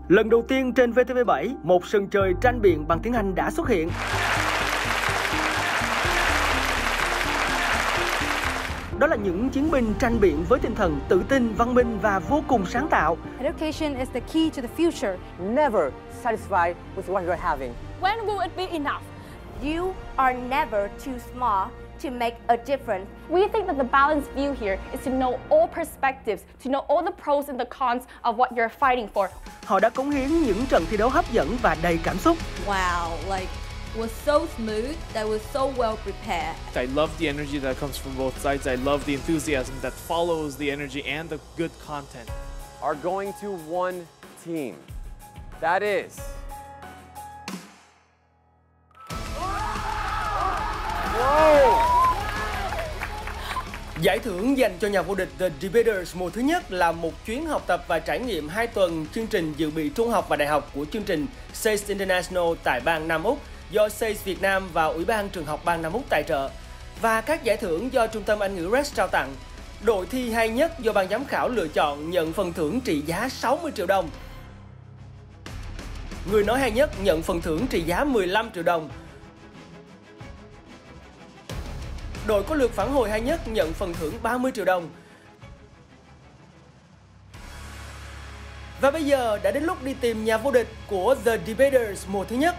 Lần đầu tiên trên VTV7, một sân chơi tranh biện bằng tiếng Anh đã xuất hiện. Đó là những chiến binh tranh biện với tinh thần tự tin, văn minh và vô cùng sáng tạo. Education is the key to the future. Never satisfied with what you're having. When will it be enough? You are never too small to make a difference. We think that the balanced view here is to know all perspectives, to know all the pros and the cons of what you're fighting for. Họ đã cống hiến những trận thi đấu hấp dẫn và đầy cảm xúc. Wow, like was so smooth, that was so well prepared. I love the energy that comes from both sides. I love the enthusiasm that follows the energy and the good content. Are going to one team. That is Giải thưởng dành cho nhà vô địch The Debaters mùa thứ nhất là một chuyến học tập và trải nghiệm 2 tuần chương trình dự bị trung học và đại học của chương trình SACE International tại bang Nam Úc do SACE Việt Nam và Ủy ban trường học bang Nam Úc tài trợ. Và các giải thưởng do Trung tâm Anh ngữ RES trao tặng. Đội thi hay nhất do ban giám khảo lựa chọn nhận phần thưởng trị giá 60 triệu đồng. Người nói hay nhất nhận phần thưởng trị giá 15 triệu đồng. Đội có lượt phản hồi hay nhất nhận phần thưởng 30 triệu đồng. Và bây giờ đã đến lúc đi tìm nhà vô địch của The Debaters mùa thứ nhất.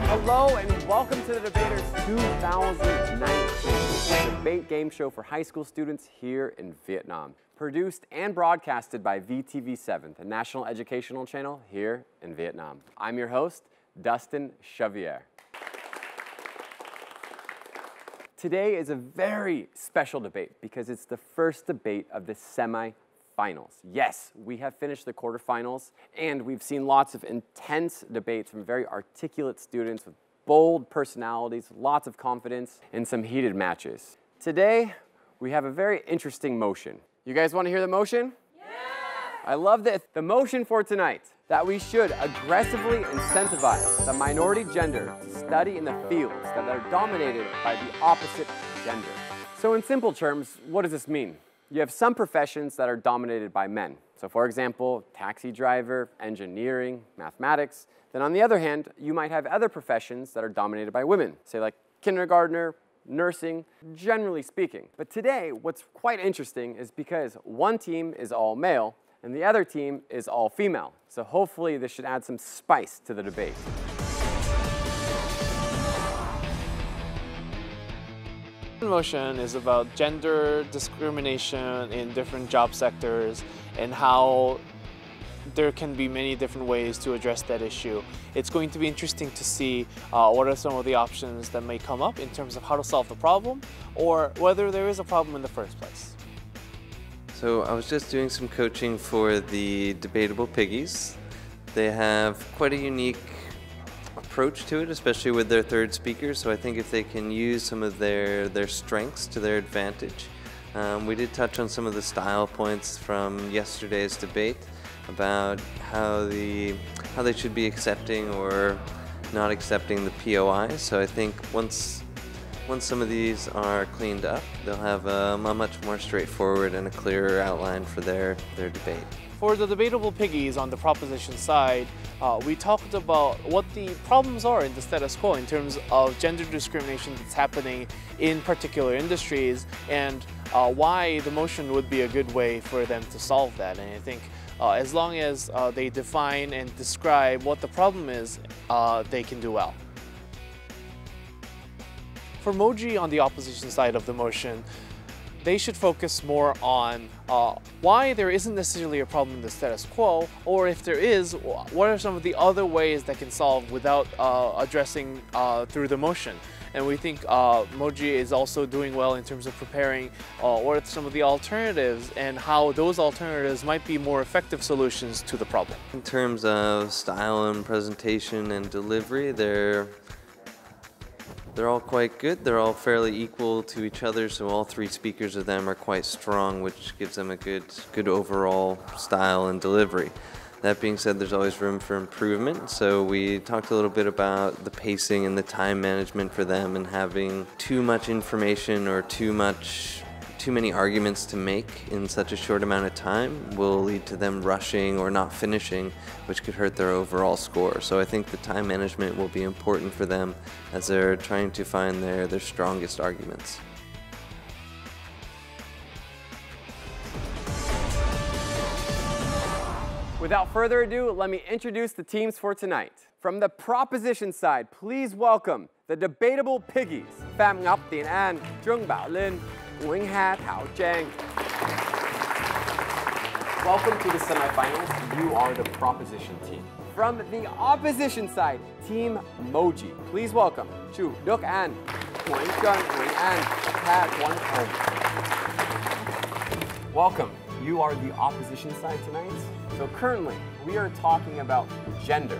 hello and welcome to the Debaters 2019, a debate game show for high school students here in Vietnam. Produced and broadcasted by VTV7, the national educational channel here in Vietnam. I'm your host, Dustin Xavier. Today is a very special debate because it's the first debate of the semi-finals. Yes, we have finished the quarterfinals and we've seen lots of intense debates from very articulate students with bold personalities, lots of confidence, and some heated matches. Today, we have a very interesting motion. You guys want to hear the motion? Yeah! I love this. The motion for tonight, that we should aggressively incentivize the minority gender to study in the fields that are dominated by the opposite gender. So in simple terms, what does this mean? You have some professions that are dominated by men. So for example, taxi driver, engineering, mathematics. Then on the other hand, you might have other professions that are dominated by women, say like kindergartner, nursing, generally speaking. But today, what's quite interesting is because one team is all male and the other team is all female. So hopefully this should add some spice to the debate. The motion is about gender discrimination in different job sectors and how there can be many different ways to address that issue. It's going to be interesting to see what are some of the options that may come up in terms of how to solve the problem or whether there is a problem in the first place. So I was just doing some coaching for the Debatable Piggies. They have quite a unique approach to it, especially with their third speaker, so I think if they can use some of their strengths to their advantage. We did touch on some of the style points from yesterday's debate about how they should be accepting or not accepting the POI. So I think once some of these are cleaned up, they'll have a much more straightforward and a clearer outline for their debate. For the Debatable Piggies on the proposition side, we talked about what the problems are in the status quo in terms of gender discrimination that's happening in particular industries and why the motion would be a good way for them to solve that. And I think as long as they define and describe what the problem is, they can do well. For MOJI on the opposition side of the motion, they should focus more on why there isn't necessarily a problem in the status quo, or if there is, what are some of the other ways that can solve without addressing through the motion. And we think MOJI is also doing well in terms of preparing what are some of the alternatives and how those alternatives might be more effective solutions to the problem. In terms of style and presentation and delivery, they're all quite good. They're all fairly equal to each other, so all three speakers of them are quite strong, which gives them a good overall style and delivery. That being said, there's always room for improvement. So we talked a little bit about the pacing and the time management for them, and having too much information or too many arguments to make in such a short amount of time will lead to them rushing or not finishing, which could hurt their overall score. So I think the time management will be important for them as they're trying to find their strongest arguments. Without further ado, let me introduce the teams for tonight. From the proposition side, please welcome the Debatable Piggies, ~NG HaltiN and Trung Lin, ~NG HaltiN. Welcome to the semifinals. You are the proposition team. From the opposition side, Team MOJI, please welcome Chu Đức An, Nguyễn An, Welcome. You are the opposition side tonight. So currently, we are talking about gender.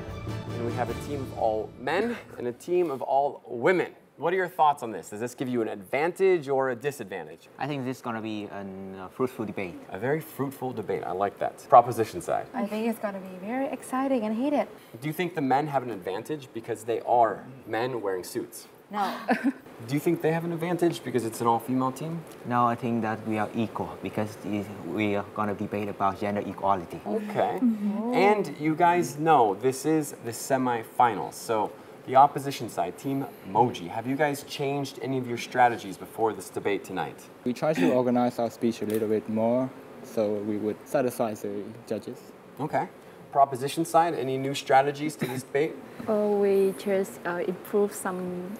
And we have a team of all men and a team of all women. What are your thoughts on this? Does this give you an advantage or a disadvantage? I think this is going to be a fruitful debate. A very fruitful debate. I like that. Proposition side. I think it's going to be very exciting and heated. Do you think the men have an advantage because they are men wearing suits? No. Do you think they have an advantage because it's an all-female team? No, I think that we are equal because we are going to debate about gender equality. Okay. And you guys know this is the semifinals. So the opposition side, Team MOJI, have you guys changed any of your strategies before this debate tonight? We try to organize our speech a little bit more so we would satisfy the judges. Okay. Proposition side, any new strategies to this debate? We just improve some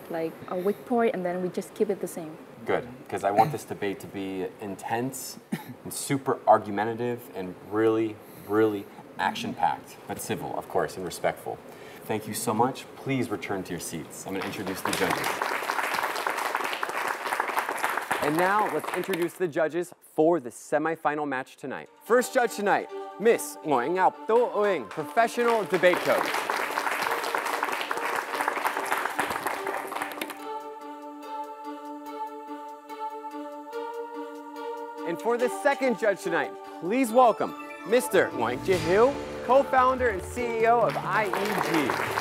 a weak point and then we just keep it the same. Good, because I want this debate to be intense and super argumentative and really, really action-packed, but civil, of course, and respectful. Thank you so much. Please return to your seats. I'm going to introduce the judges. And now, let's introduce the judges for the semifinal match tonight. First judge tonight, Miss ~NG HaltiN, professional debate coach. And for the second judge tonight, please welcome Mr. ~NG HaltiN, co-founder and CEO of IEG.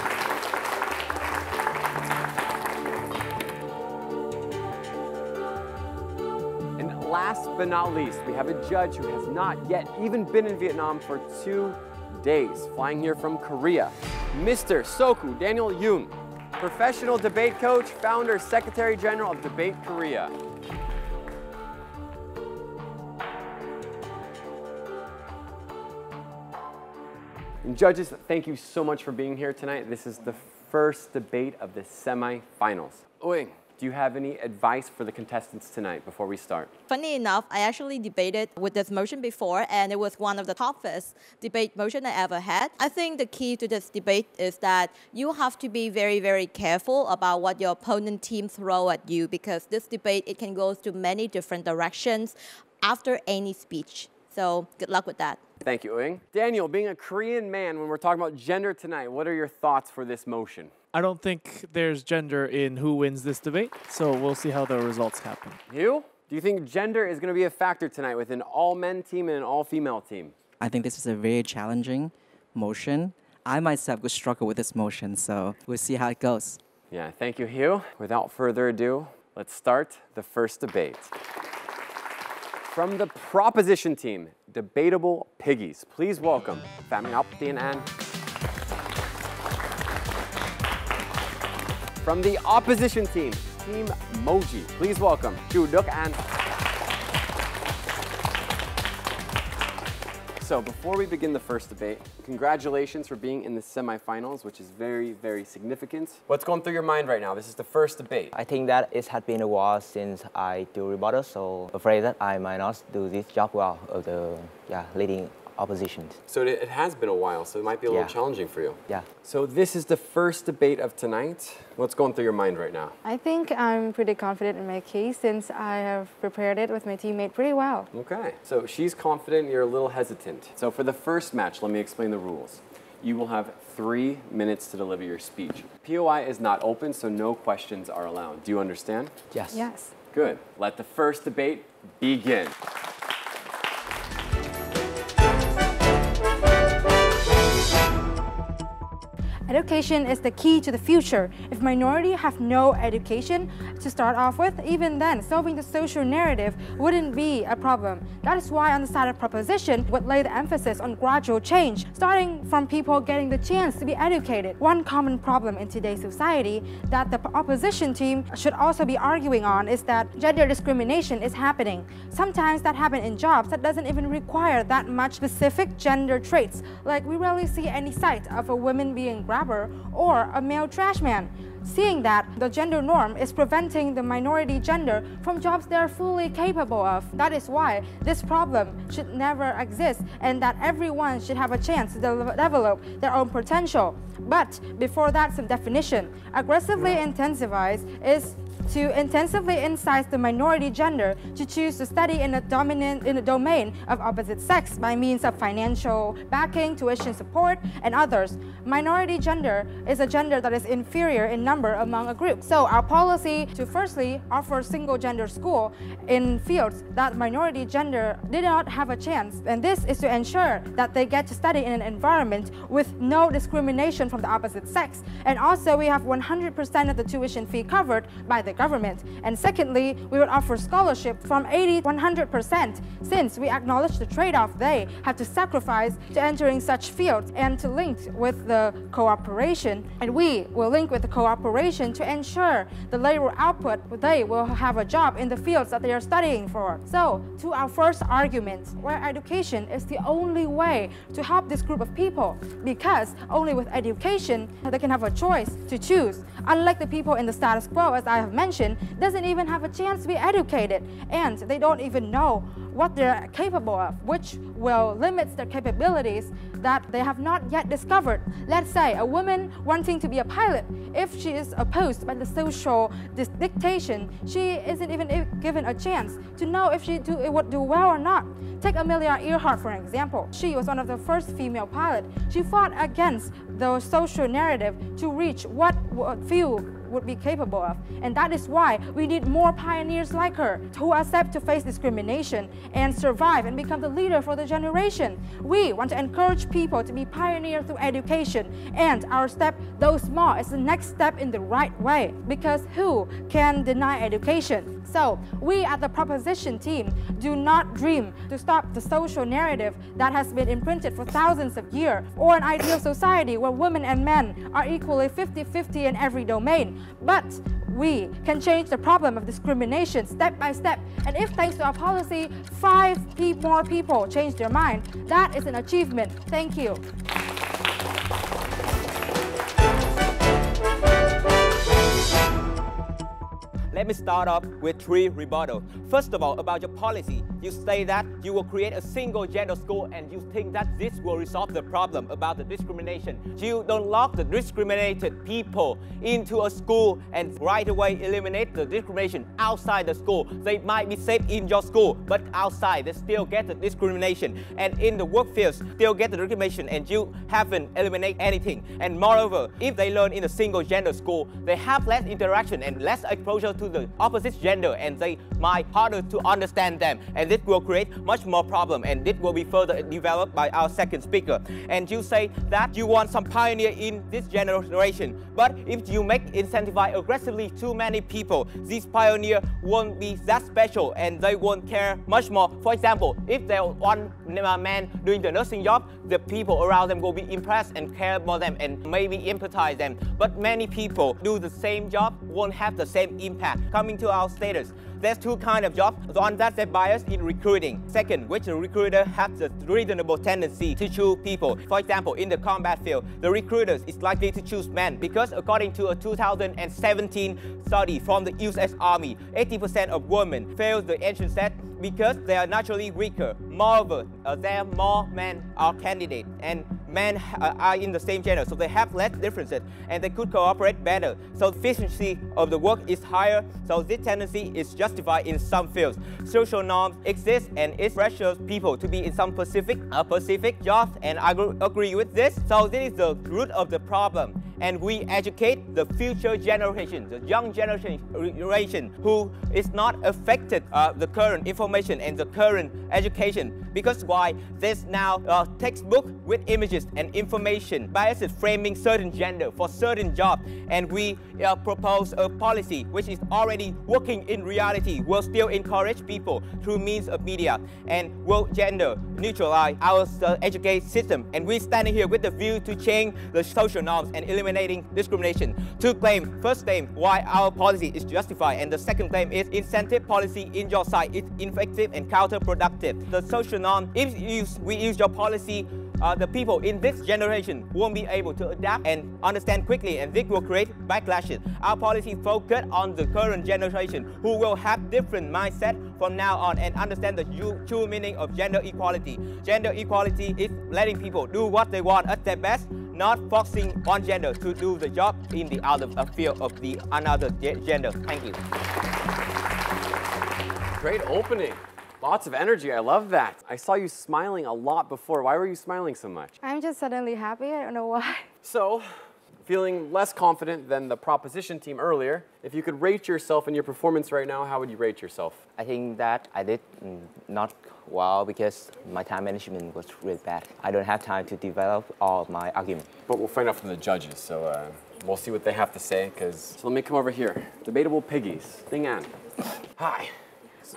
Last but not least, we have a judge who has not yet even been in Vietnam for 2 days, flying here from Korea, Mr. Soku Daniel Yoon, professional debate coach, founder, secretary general of Debate Korea. And judges, thank you so much for being here tonight. This is the first debate of the semifinals. ~NG, do you have any advice for the contestants tonight before we start? Funny enough, I actually debated with this motion before, and it was one of the toughest debate motion I ever had. I think the key to this debate is that you have to be very, very careful about what your opponent team throw at you, because this debate, it can go to many different directions after any speech. So good luck with that. Thank you, ~NG. Daniel, being a Korean man, when we're talking about gender tonight, what are your thoughts for this motion? I don't think there's gender in who wins this debate, so we'll see how the results happen. You? Do you think gender is going to be a factor tonight with an all-men team and an all-female team? I think this is a very challenging motion. I myself would struggle with this motion, so we'll see how it goes. Yeah, thank you, Hugh. Without further ado, let's start the first debate. From the proposition team, Debatable Piggies, please welcome ~NG HaltiN and from the opposition team, Team MOJI, please welcome Chu Đức An. So before we begin the first debate, congratulations for being in the semifinals, which is very, very significant. What's going through your mind right now? This is the first debate. I think that it has been a while since I do rebuttal, so afraid that I might not do this job well of the leading opposition. So it has been a while, so it might be a little challenging for you. Yeah. So this is the first debate of tonight. What's going through your mind right now? I think I'm pretty confident in my case since I have prepared it with my teammate pretty well. Okay. So she's confident, you're a little hesitant. So for the first match, let me explain the rules. You will have 3 minutes to deliver your speech. POI is not open, so no questions are allowed. Do you understand? Yes. Yes. Good. Let the first debate begin. Education is the key to the future. If minority have no education to start off with, even then, solving the social narrative wouldn't be a problem. That is why on the side of proposition would lay the emphasis on gradual change, starting from people getting the chance to be educated. One common problem in today's society that the opposition team should also be arguing on is that gender discrimination is happening. Sometimes that happens in jobs that doesn't even require that much specific gender traits. Like we rarely see any sight of a woman being grabber or a male trash man. Seeing that the gender norm is preventing the minority gender from jobs they are fully capable of. That is why this problem should never exist and that everyone should have a chance to develop their own potential. But before that, some definition. Aggressively incentivize is to intensively incite the minority gender to choose to study in a domain of opposite sex by means of financial backing, tuition support, and others. Minority gender is a gender that is inferior in number among a group. So our policy to firstly offer single gender school in fields that minority gender did not have a chance, and this is to ensure that they get to study in an environment with no discrimination from the opposite sex. And also we have 100% of the tuition fee covered by the government. And secondly, we would offer scholarship from 80% to 100% since we acknowledge the trade-off they have to sacrifice to entering such fields and to link with the cooperation. And we will link with the cooperation to ensure the labor output, they will have a job in the fields that they are studying for. So, to our first argument, where education is the only way to help this group of people, because only with education they can have a choice to choose. Unlike the people in the status quo, as I have mentioned, doesn't even have a chance to be educated, and they don't even know what they're capable of, which will limit their capabilities that they have not yet discovered. Let's say a woman wanting to be a pilot, if she is opposed by the social dictation, she isn't even given a chance to know if she would do well or not. Take Amelia Earhart for example. She was one of the first female pilots. She fought against the social narrative to reach what few would be capable of. And that is why we need more pioneers like her who accept to face discrimination and survive and become the leader for the generation. We want to encourage people to be pioneers through education, and our step, though small, is the next step in the right way, because who can deny education? So we at the proposition team do not dream to stop the social narrative that has been imprinted for thousands of years, or an ideal society where women and men are equally 50-50 in every domain. But we can change the problem of discrimination step by step. And if thanks to our policy, 5 more people change their mind, that is an achievement. Thank you. Let me start off with 3 rebuttals. First of all, about your policy. You say that you will create a single gender school and you think that this will resolve the problem about the discrimination. You don't lock the discriminated people into a school and right away eliminate the discrimination outside the school. They might be safe in your school, but outside they still get the discrimination. And in the work fields, still get the discrimination, and you haven't eliminated anything. And moreover, if they learn in a single gender school, they have less interaction and less exposure to the opposite gender, and they might harder to understand them, and this will create much more problem, and this will be further developed by our second speaker. And you say that you want some pioneer in this generation, but if you make incentivize aggressively too many people, these pioneer won't be that special and they won't care much more. For example, if there one man doing the nursing job, the people around them will be impressed and care more them and maybe empathize them. But many people do the same job won't have the same impact. Coming to our status, there's 2 kinds of jobs. One that's a bias in recruiting. Second, which the recruiter has the reasonable tendency to choose people. For example, in the combat field, the recruiters is likely to choose men because according to a 2017 study from the US Army, 80% of women fail the entrance test because they are naturally weaker. Moreover, there are more men are candidates, and men are in the same gender, so they have less differences and they could cooperate better. So the efficiency of the work is higher, so this tendency is justified in some fields. Social norms exist and it pressures people to be in some specific jobs, and I agree with this. So this is the root of the problem. and we educate the future generation, the young generation who is not affected the current information and the current education. Because why? There's now a textbook with images and information biased framing certain gender for certain jobs, and we propose a policy which is already working in reality, will still encourage people through means of media and will gender neutralize our education system. And we're standing here with the view to change the social norms and eliminating discrimination. Two claims. First claim, why our policy is justified, and the second claim is incentive policy in your side is ineffective and counterproductive. The social norm, if we use your policy, the people in this generation won't be able to adapt and understand quickly, and this will create backlashes. Our policy focus on the current generation who will have different mindset from now on and understand the true meaning of gender equality. Gender equality is letting people do what they want at their best, not forcing one gender to do the job in the other field of the another gender. Thank you. Great opening. Lots of energy. I love that. I saw you smiling a lot before. Why were you smiling so much? I'm just suddenly happy. I don't know why. So, feeling less confident than the proposition team earlier, if you could rate yourself in your performance right now, how would you rate yourself? I think that I did not well because my time management was really bad. I don't have time to develop all my argument. But we'll find out from the judges, so we'll see what they have to say. So let me come over here. Debatable Piggies. Bgen. Hi.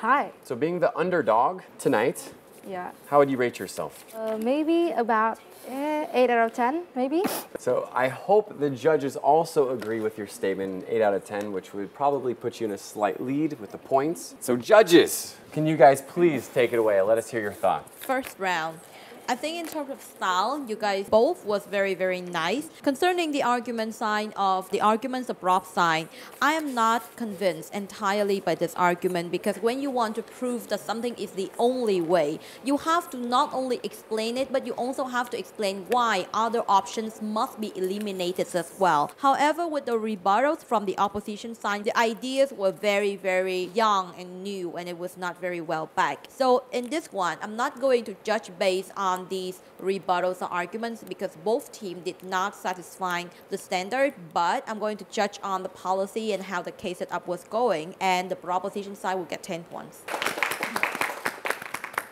Hi. So being the underdog tonight, Yeah. how would you rate yourself? Maybe about 8 out of 10, maybe. So I hope the judges also agree with your statement, 8 out of 10, which would probably put you in a slight lead with the points. So judges, can you guys please take it away? Let us hear your thoughts. First round. I think in terms of style, you guys both was very, very nice. Concerning the argument side of the arguments abroad side, I am not convinced entirely by this argument, because when you want to prove that something is the only way, you have to not only explain it, but you also have to explain why other options must be eliminated as well. However, with the rebuttals from the opposition side, the ideas were very, very young and new, and it was not very well backed. So in this one, I'm not going to judge based on these rebuttals or arguments, because both teams did not satisfy the standard, but I'm going to judge on the policy and how the case setup was going, and the proposition side will get 10 points.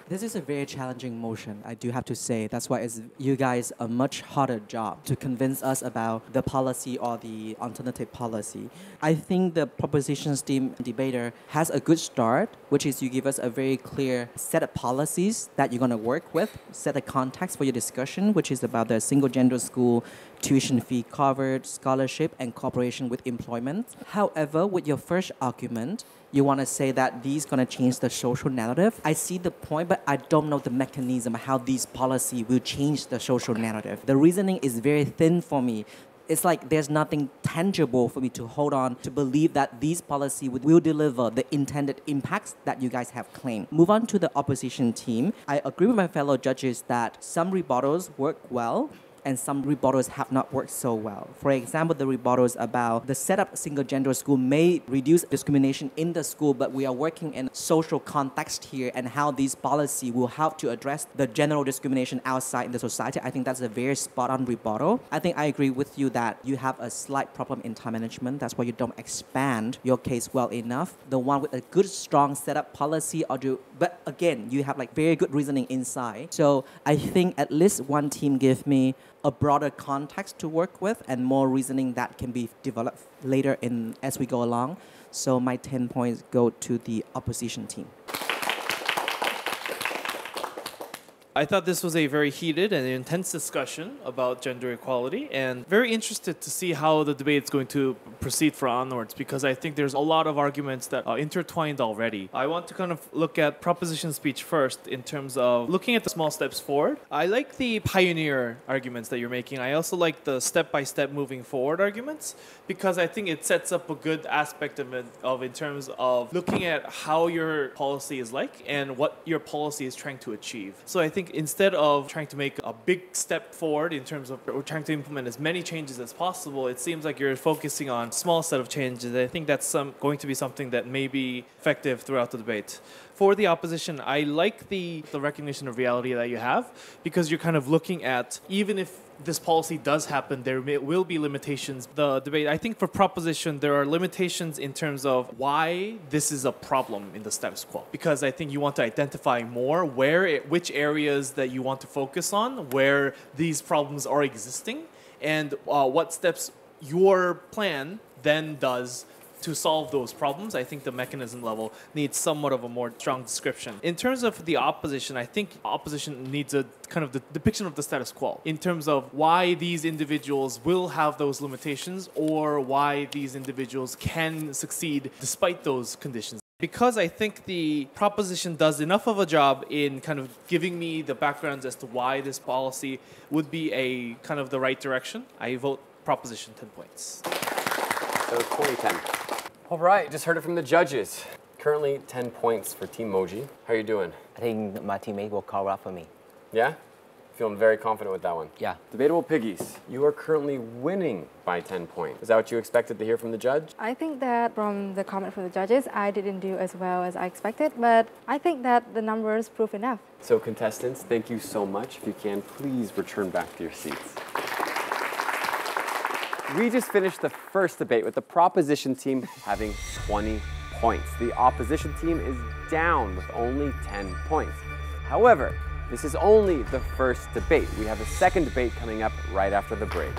This is a very challenging motion, I do have to say. That's why it's you guys a much harder job to convince us about the policy or the alternative policy. I think the propositions team debater has a good start, which is you give us a very clear set of policies that you're going to work with, set a context for your discussion, which is about the single gender school, tuition fee covered, scholarship, and cooperation with employment. However, with your first argument, you want to say that these going to change the social narrative. I see the point, but I don't know the mechanism how these policy will change the social narrative. The reasoning is very thin for me. It's like there's nothing tangible for me to hold on to believe that these policy will deliver the intended impacts that you guys have claimed. Move on to the opposition team. I agree with my fellow judges that some rebuttals work well, and some rebuttals have not worked so well. For example, the rebuttals about the setup single-gender school may reduce discrimination in the school, but we are working in social context here, and how these policy will help to address the general discrimination outside in the society. I think that's a very spot-on rebuttal. I think I agree with you that you have a slight problem in time management. That's why you don't expand your case well enough. The one with a good, strong setup policy, but again, you have like very good reasoning inside. So I think at least one team give me a broader context to work with and more reasoning that can be developed later as we go along. So my 10 points go to the opposition team. I thought this was a very heated and intense discussion about gender equality, and very interested to see how the debate is going to proceed for onwards, because I think there's a lot of arguments that are intertwined already. I want to kind of look at proposition speech first in terms of looking at the small steps forward. I like the pioneer arguments that you're making. I also like the step-by-step moving forward arguments, because I think it sets up a good aspect of it in terms of looking at how your policy is like and what your policy is trying to achieve. So I think instead of trying to make a big step forward in terms of or trying to implement as many changes as possible, it seems like you're focusing on a small set of changes. I think that's going to be something that may be effective throughout the debate. For the opposition, I like the recognition of reality that you have, because you're kind of looking at, even if this policy does happen, there will be limitations. The debate, I think for proposition, there are limitations in terms of why this is a problem in the status quo. Because I think you want to identify more which areas that you want to focus on, where these problems are existing, and what steps your plan then does to solve those problems. I think the mechanism level needs somewhat of a more strong description. In terms of the opposition, I think opposition needs a kind of the depiction of the status quo in terms of why these individuals will have those limitations or why these individuals can succeed despite those conditions. Because I think the proposition does enough of a job in kind of giving me the backgrounds as to why this policy would be a kind of the right direction, I vote proposition 10 points. So 2010. All right, just heard it from the judges. Currently 10 points for Team MOJI. How are you doing? I think my teammate will cover up for me. Yeah? Feeling very confident with that one. Yeah. Debatable Piggies, you are currently winning by 10 points. Is that what you expected to hear from the judge? I think that from the comment from the judges, I didn't do as well as I expected, but I think that the numbers prove enough. So contestants, thank you so much. If you can, please return back to your seats. We just finished the first debate with the proposition team having 20 points. The opposition team is down with only 10 points. However, this is only the first debate. We have a second debate coming up right after the break.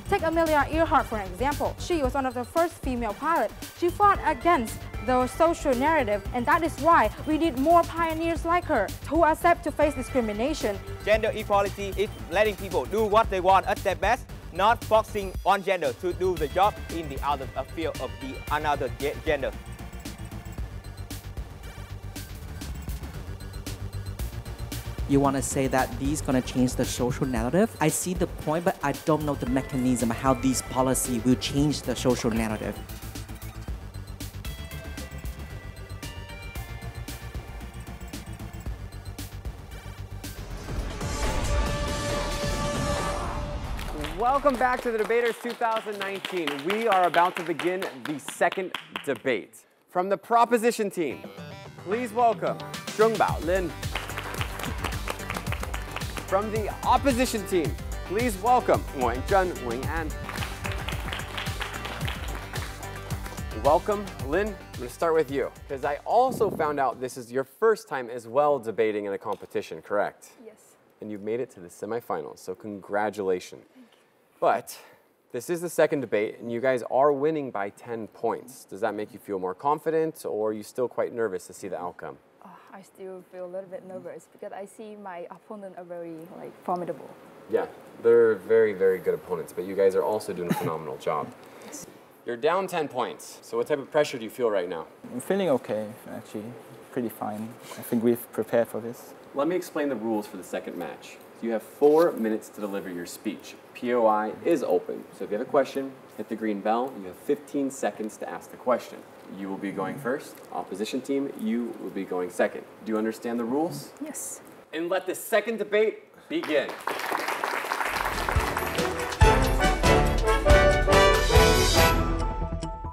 Take Amelia Earhart for an example. She was one of the first female pilots. She fought against the social narrative, and that is why we need more pioneers like her who accept to face discrimination. Gender equality is letting people do what they want at their best, not focusing on gender to do the job in the other field of the another gender. You want to say that these going to change the social narrative? I see the point, but I don't know the mechanism how these policy will change the social narrative. Welcome back to the Debaters 2019. We are about to begin the second debate. From the proposition team, please welcome Trung, Lin. From the opposition team, please welcome Zhen, An. Welcome, Lin. I'm going to start with you, because I also found out this is your first time as well debating in a competition, correct? Yes. And you've made it to the semifinals, so congratulations. But this is the second debate, and you guys are winning by 10 points. Does that make you feel more confident, or are you still quite nervous to see the outcome? I still feel a little bit nervous because I see my opponent are very formidable. Yeah, they're very, very good opponents, but you guys are also doing a phenomenal job. You're down 10 points, so what type of pressure do you feel right now? I'm feeling okay, actually, pretty fine. I think we've prepared for this. Let me explain the rules for the second match. You have 4 minutes to deliver your speech. POI is open, so if you have a question, hit the green bell. You have 15 seconds to ask the question. You will be going first. Opposition team, you will be going second. Do you understand the rules? Yes. And let the second debate begin.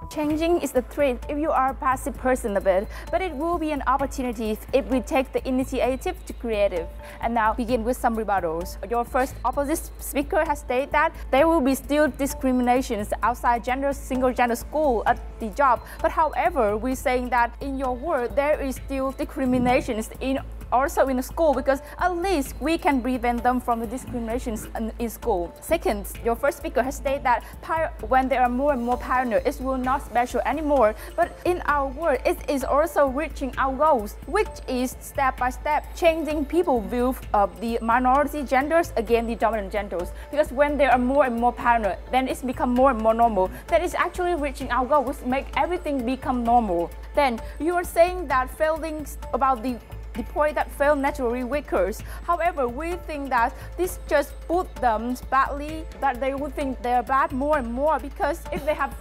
Changing is the threat if you are a passive person a bit, but it will be an opportunity if we take the initiative to creative. And now begin with some rebuttals. Your first opposite speaker has stated that there will be still discriminations outside single gender school at the job. But however, we're saying that in your word, there is still discriminations also in the school, because at least we can prevent them from the discriminations in school. Second, your first speaker has stated that when there are more and more pioneers, it will not special anymore. But in our world, it is also reaching our goals, which is step by step changing people's view of the minority genders against the dominant genders. Because when there are more and more pioneers, then it's become more and more normal. That is actually reaching our goal, which make everything become normal. Then you are saying that failings about the point that fail naturally weaker. However, we think that this just put them badly, that they would think they're bad more and more, because if they have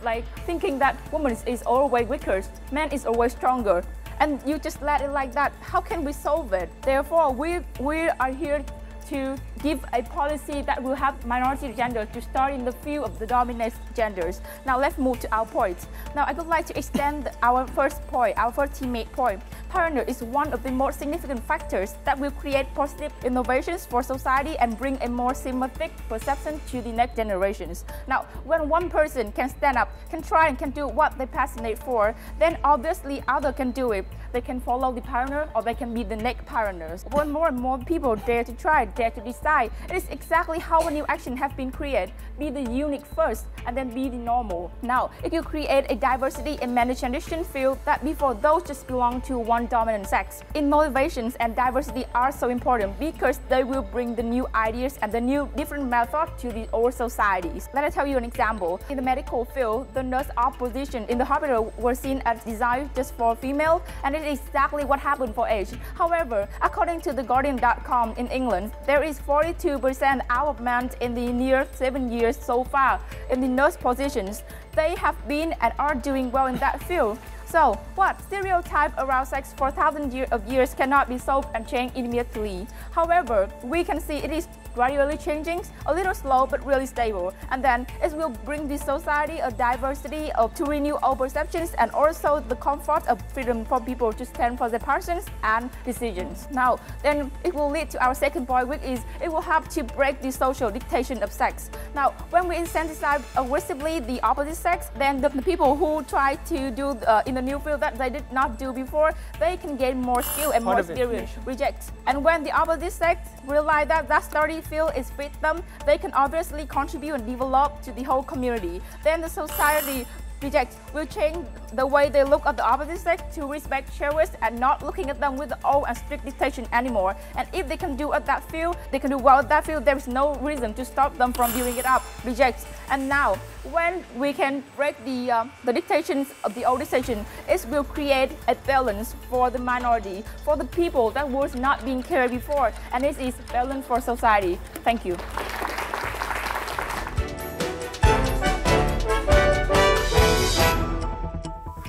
thinking that woman is always weaker, man is always stronger, and you just let it like that, how can we solve it? Therefore, we are here to give a policy that will have minority gender to start in the field of the dominant genders. Now let's move to our point. Now I would like to extend our first point, our first teammate point. Partner is one of the most significant factors that will create positive innovations for society and bring a more sympathetic perception to the next generations. Now, when one person can stand up, can try and can do what they're passionate for, then obviously others can do it. They can follow the partner or they can be the next partners. When more and more people dare to try, dare to decide, it is exactly how a new action has been created. Be the unique first and then be the normal. Now, if you create a diversity in many transition field that before those just belong to one dominant sex, innovations and diversity are so important because they will bring the new ideas and the new different methods to the old societies. Let me tell you an example. In the medical field, the nurse position in the hospital was seen as designed just for female, and it is exactly what happened for age. However, according to the Guardian.com in England, there is 42% out of men in the near 7 years so far in the nurse positions. They have been and are doing well in that field. So, what stereotype around sex for thousands of years cannot be solved and changed immediately. However, we can see it is gradually changing, a little slow but really stable. And then it will bring the society a diversity to renew our perceptions and also the comfort of freedom for people to stand for their passions and decisions. Now, then it will lead to our second point, which is it will have to break the social dictation of sex. Now, when we incentivize aggressively the opposite sex, then the people who try to do in the new field that they did not do before, they can gain more skill and more experience. Reject. And when the opposite sex realize that that study field is fit them, they can obviously contribute and develop to the whole community. Then the society reject will change the way they look at the opposite sex to respect choice and not looking at them with the old and strict dictation anymore. And if they can do at that field, they can do well at that field, there is no reason to stop them from building it up. Reject. And now, when we can break the dictations of the old dictation, it will create a balance for the minority, for the people that was not being cared before, and this is balance for society. Thank you.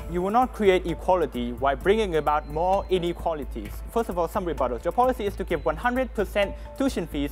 You will not create equality while bringing about more inequalities. First of all, some rebuttals. Your policy is to give 100% tuition fees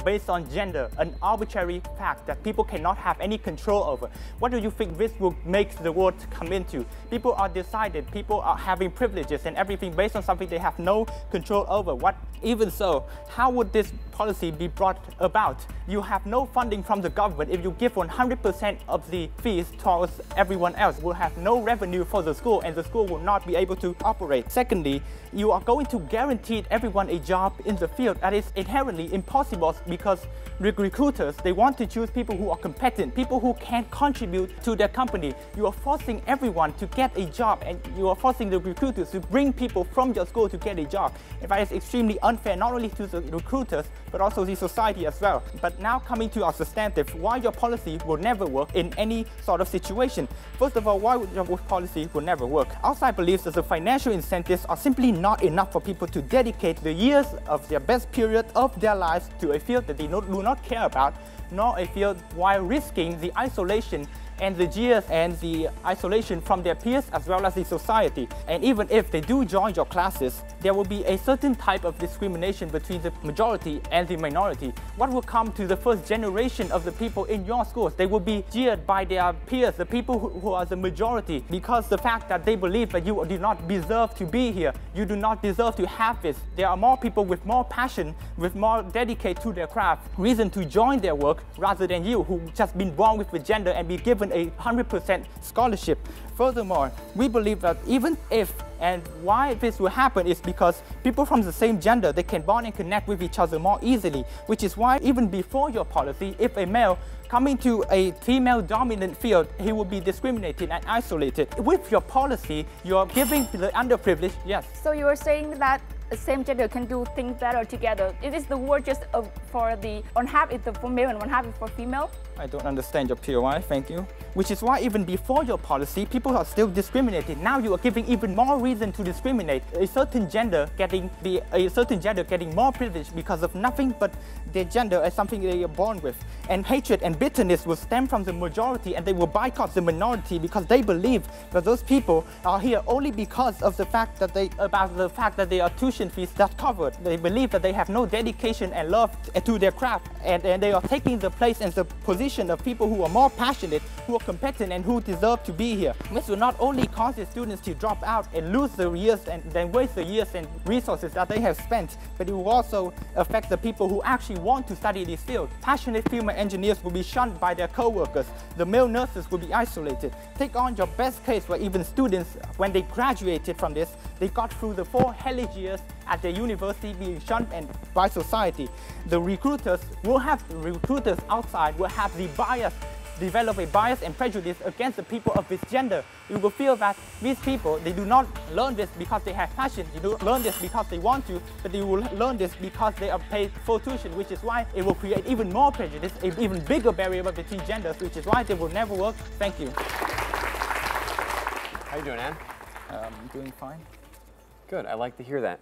based on gender, an arbitrary fact that people cannot have any control over. What do you think this will make the world come into? People are decided, people are having privileges and everything based on something they have no control over. Even so, how would this policy be brought about? You have no funding from the government. If you give 100% of the fees towards everyone else, will have no revenue for the school and the school will not be able to operate. Secondly, you are going to guarantee everyone a job in the field. That is inherently impossible because recruiters, they want to choose people who are competent, people who can contribute to their company. You are forcing everyone to get a job and you are forcing the recruiters to bring people from your school to get a job. And that is extremely unfair, not only to the recruiters, but also the society as well. But now coming to our substantive, why your policy will never work in any sort of situation. First of all, why would your policy will never work? Outside believes that the financial incentives are simply not enough for people to dedicate the years of their best period of their lives to a field that they do not care about, nor a field while risking the isolation and the jeers and the isolation from their peers as well as the society. And even if they do join your classes, there will be a certain type of discrimination between the majority and the minority. What will come to the first generation of the people in your schools? They will be jeered by their peers, the people who are the majority, because the fact that they believe that you do not deserve to be here, you do not deserve to have this. There are more people with more passion, with more dedicated to their craft, reason to join their work rather than you who just been born with the gender and be given a 100% scholarship. Furthermore, we believe that even if and why this will happen is because people from the same gender, they can bond and connect with each other more easily, which is why even before your policy, if a male coming to a female-dominant field, he will be discriminated and isolated. With your policy, you're giving the underprivileged, yes. So you are saying that the same gender can do things better together. It is the word just for the one half is for male and one half is for female? I don't understand your POI, thank you. Which is why even before your policy, people are still discriminated. Now you are giving even more reason to discriminate. A certain gender getting more privilege because of nothing but their gender as something they are born with. And hatred and bitterness will stem from the majority and they will boycott the minority because they believe that those people are here only because of the fact that they are tuition tuition fees that's covered. They believe that they have no dedication and love to their craft, and they are taking the place and the position of people who are more passionate, who are competent, and who deserve to be here. This will not only cause the students to drop out and lose the years and then waste the years and resources that they have spent, but it will also affect the people who actually want to study this field. Passionate female engineers will be shunned by their co-workers. The male nurses will be isolated. Take on your best case where even students, when they graduated from this, they got through the 4 hellish years at the university being shunned and by society. The recruiters outside will have the bias, develop a bias and prejudice against the people of this gender. You will feel that these people, they do not learn this because they have passion, they don't learn this because they want to, but they will learn this because they are paid full tuition, which is why it will create even more prejudice, an even bigger barrier between genders, which is why they will never work. Thank you. How you doing, Ann? Doing fine. Good, I like to hear that.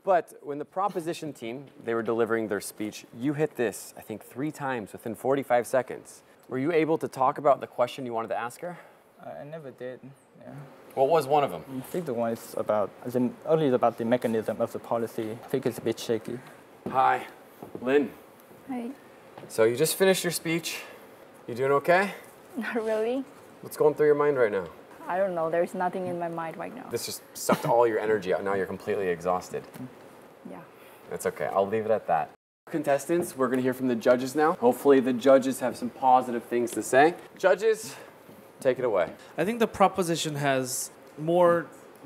But when the proposition team, they were delivering their speech, you hit this, I think, 3 times within 45 seconds. Were you able to talk about the question you wanted to ask her? I never did, yeah. What was one of them? I think the one is about, only about the mechanism of the policy. I think it's a bit shaky. Hi, Lynn. Hi. So you just finished your speech. You doing okay? Not really. What's going through your mind right now? I don't know. There's nothing in my mind right now. This just sucked all your energy out. Now you're completely exhausted. Yeah. That's okay. I'll leave it at that. Contestants, we're going to hear from the judges now. Hopefully the judges have some positive things to say. Judges, take it away. I think the proposition has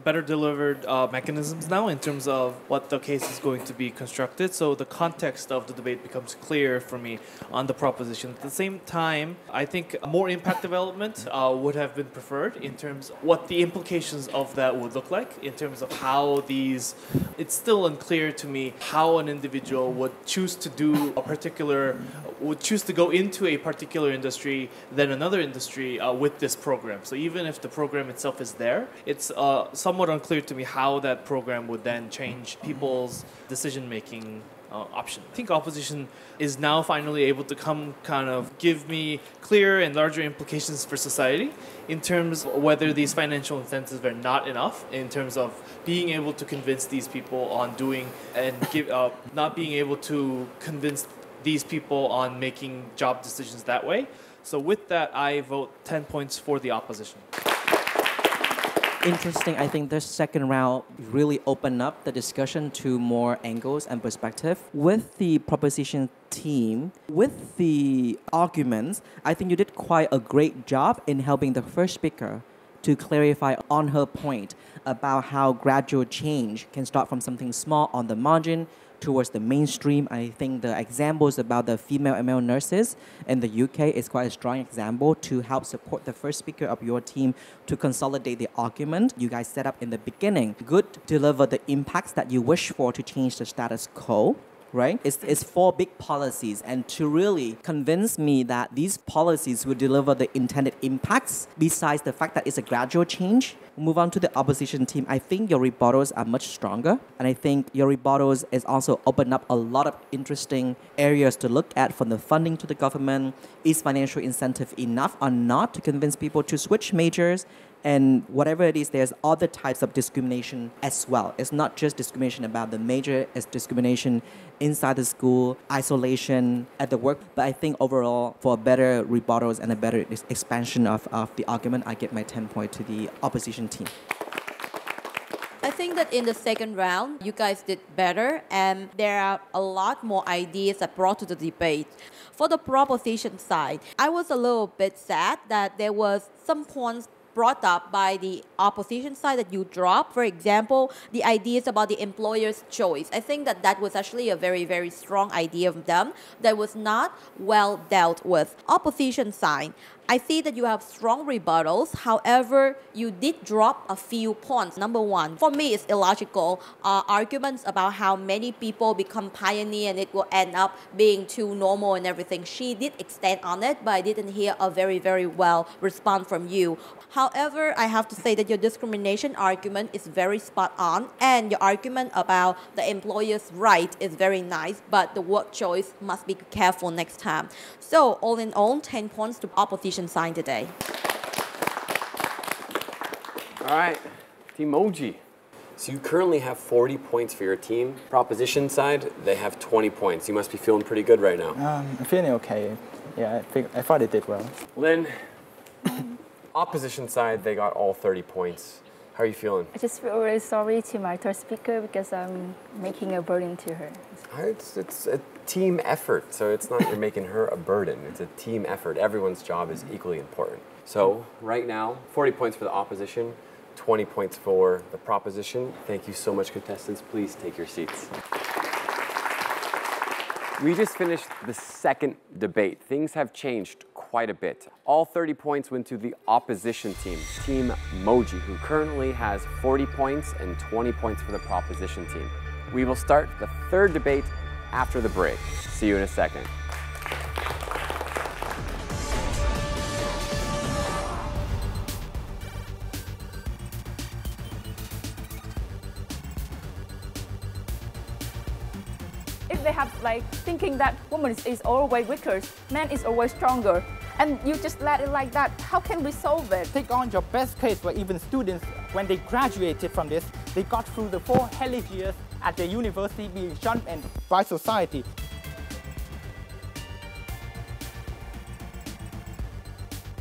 better delivered mechanisms now in terms of what the case is going to be constructed. So the context of the debate becomes clear for me on the proposition. At the same time, I think more impact development would have been preferred in terms of what the implications of that would look like, in terms of how these, it's still unclear to me how an individual would choose to do a particular, would choose to go into a particular industry than another industry with this program. So even if the program itself is there, it's somewhat unclear to me how that program would then change people's decision-making option. I think opposition is now finally able to give me clear and larger implications for society in terms of whether these financial incentives are not enough, in terms of being able to convince these people on doing and not being able to convince these people on making job decisions that way. So with that, I vote 10 points for the opposition. Interesting. I think this second round really opened up the discussion to more angles and perspective. With the proposition team, with the arguments, I think you did quite a great job in helping the first speaker to clarify on her point about how gradual change can start from something small on the margin towards the mainstream. I think the examples about the female and male nurses in the UK is quite a strong example to help support the first speaker of your team to consolidate the argument you guys set up in the beginning. Good to deliver the impacts that you wish for to change the status quo. Right? It's 4 big policies, and to really convince me that these policies will deliver the intended impacts, besides the fact that it's a gradual change. Move on to the opposition team. I think your rebuttals are much stronger, and I think your rebuttals is also opened up a lot of interesting areas to look at, from the funding to the government. Is financial incentive enough or not to convince people to switch majors? And whatever it is, there's other types of discrimination as well. It's not just discrimination about the major, it's discrimination inside the school, isolation at the work. But I think overall, for better rebuttals and a better expansion of the argument, I give my 10 point to the opposition team. I think that in the second round, you guys did better, and there are a lot more ideas that brought to the debate. For the proposition side, I was a little bit sad that there was some points brought up by the opposition side that you dropped. For example, the ideas about the employer's choice. I think that that was actually a very, very strong idea of them that was not well dealt with. Opposition side, I see that you have strong rebuttals. However, you did drop a few points. Number one, for me, it's illogical arguments about how many people become pioneer and it will end up being too normal and everything. She did extend on it, but I didn't hear a very, very well response from you. However, I have to say that your discrimination argument is very spot on, and your argument about the employer's right is very nice, but the word choice must be careful next time. So, all in all, 10 points to opposition side today. All right, Team MOJI. So you currently have 40 points for your team. Proposition side, they have 20 points. You must be feeling pretty good right now. I'm feeling okay. Yeah, I thought I did well. Lynn, opposition side, they got all 30 points. How are you feeling? I just feel really sorry to my third speaker because I'm making a burden to her. It's a team effort, so it's not you're making her a burden. It's a team effort. Everyone's job is equally important. So right now, 40 points for the opposition, 20 points for the proposition. Thank you so much, contestants. Please take your seats. We just finished the second debate. Things have changed quite a bit. All 30 points went to the opposition team, Team MOJI, who currently has 40 points and 20 points for the proposition team. We will start the third debate after the break. See you in a second. If they have like thinking that woman is always weaker, man is always stronger, and you just let it like that, how can we solve it? Take on your best case where even students, when they graduated from this, they got through the 4 hellish years at the university being shunned and by society.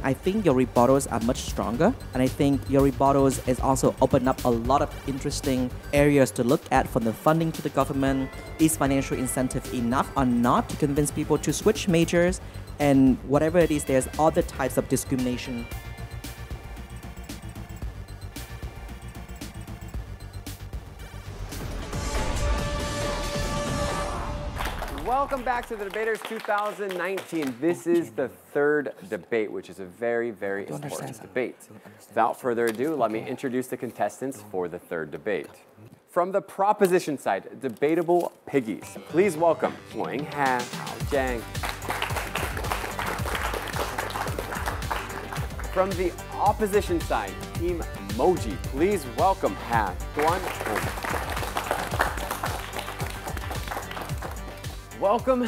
I think your rebuttals are much stronger, and I think your rebuttals is also open up a lot of interesting areas to look at, from the funding to the government. Is financial incentive enough or not to convince people to switch majors? And whatever it is, there's other types of discrimination. Welcome back to the Debaters 2019. This is the third debate, which is a very, very important debate. Without further ado, let me introduce the contestants for the third debate. From the proposition side, Debatable Piggies. Please welcome ~NG Halti. From the opposition side, Team MOJI. Please welcome ~TRANH. Welcome,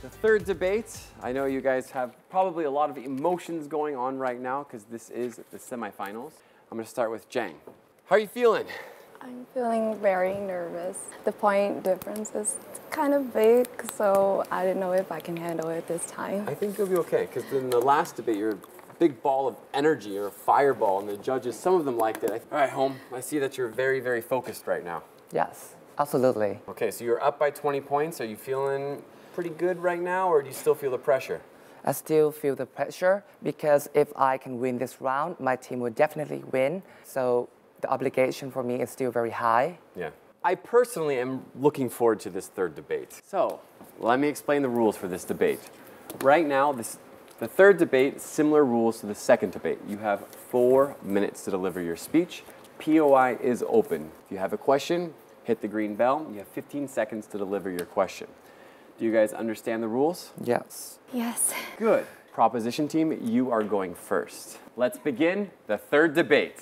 the third debate. I know you guys have probably a lot of emotions going on right now because this is the semifinals. I'm going to start with Jang. How are you feeling? I'm feeling very nervous. The point difference is kind of big, so I don't know if I can handle it this time. I think you'll be okay, because in the last debate, you're a big ball of energy, or a fireball, and the judges, some of them liked it. All right, Home, I see that you're very, very focused right now. Yes, absolutely. Okay, so you're up by 20 points. Are you feeling pretty good right now, or do you still feel the pressure? I still feel the pressure, because if I can win this round, my team will definitely win. So the obligation for me is still very high. Yeah. I personally am looking forward to this third debate. So let me explain the rules for this debate. Right now, the third debate, similar rules to the second debate. You have 4 minutes to deliver your speech. POI is open. If you have a question, hit the green bell. You have 15 seconds to deliver your question. Do you guys understand the rules? Yes. Yes. Good. Proposition team, you are going first. Let's begin the third debate.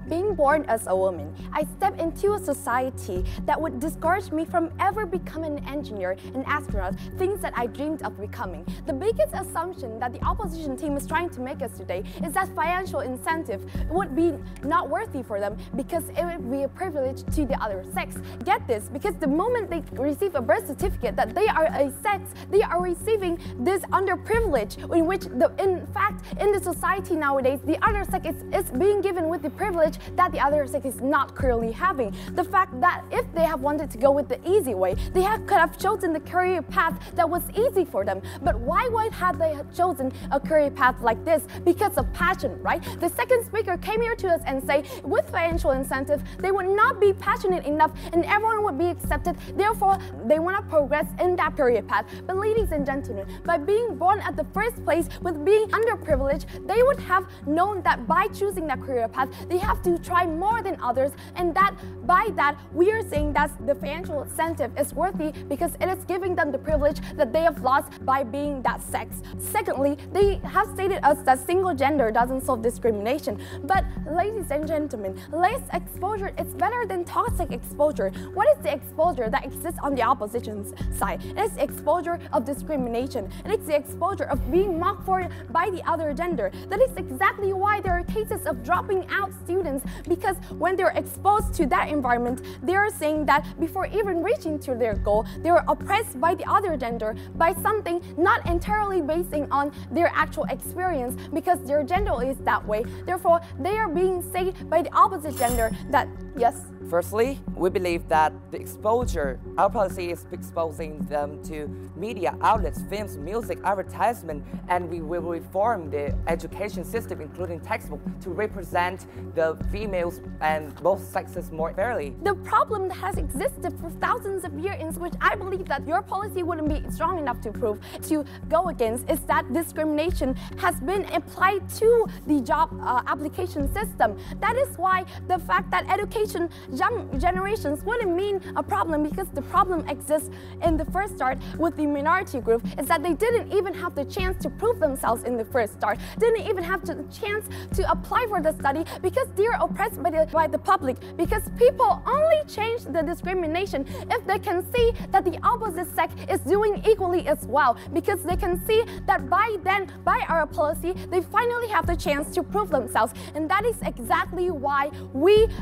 Being born as a woman, I stepped into a society that would discourage me from ever becoming an engineer, an astronaut, things that I dreamed of becoming. The biggest assumption that the opposition team is trying to make us today is that financial incentive would be not worthy for them because it would be a privilege to the other sex. Get this, because the moment they receive a birth certificate that they are a sex, they are receiving this underprivilege, in which, in fact, in the society nowadays, the other sex is being given with the privilege that the other sex is not currently having. The fact that if they have wanted to go with the easy way, they could have chosen the career path that was easy for them. But why have they chosen a career path like this? Because of passion, right? The second speaker came here to us and say, with financial incentive, they would not be passionate enough and everyone would be accepted. Therefore, they want to progress in that career path. But ladies and gentlemen, by being born at the first place with being underprivileged, they would have known that by choosing that career path, they have to try qualify more than others, and that by that we are saying that the financial incentive is worthy because it is giving them the privilege that they have lost by being that sex. Secondly, they have stated us that single gender doesn't solve discrimination, but ladies and gentlemen, less exposure is better than toxic exposure. What is the exposure that exists on the opposition side? It is the exposure of discrimination, and it's the exposure of being mocked for by the other gender. That is exactly why there are cases of dropping out students, because when they're exposed to that environment, they are saying that before even reaching to their goal, they were oppressed by the other gender, by something not entirely basing on their actual experience, because their gender is that way. Therefore, they are being said by the opposite gender that, yes. Firstly, we believe that the exposure, our policy is exposing them to media outlets, films, music, advertisement, and we will reform the education system, including textbook, to represent the females and both sexes more fairly. The problem that has existed for thousands of years, which I believe that your policy wouldn't be strong enough to prove, to go against, is that discrimination has been applied to the job application system. That is why the fact that education young generations wouldn't mean a problem, because the problem exists in the first start with the minority group, is that they didn't even have the chance to prove themselves in the first start, didn't even have the chance to apply for the study because they're oppressed by the public, because people only change the discrimination if they can see that the opposite sex is doing equally as well, because they can see that by our policy, they finally have the chance to prove themselves. And that is exactly why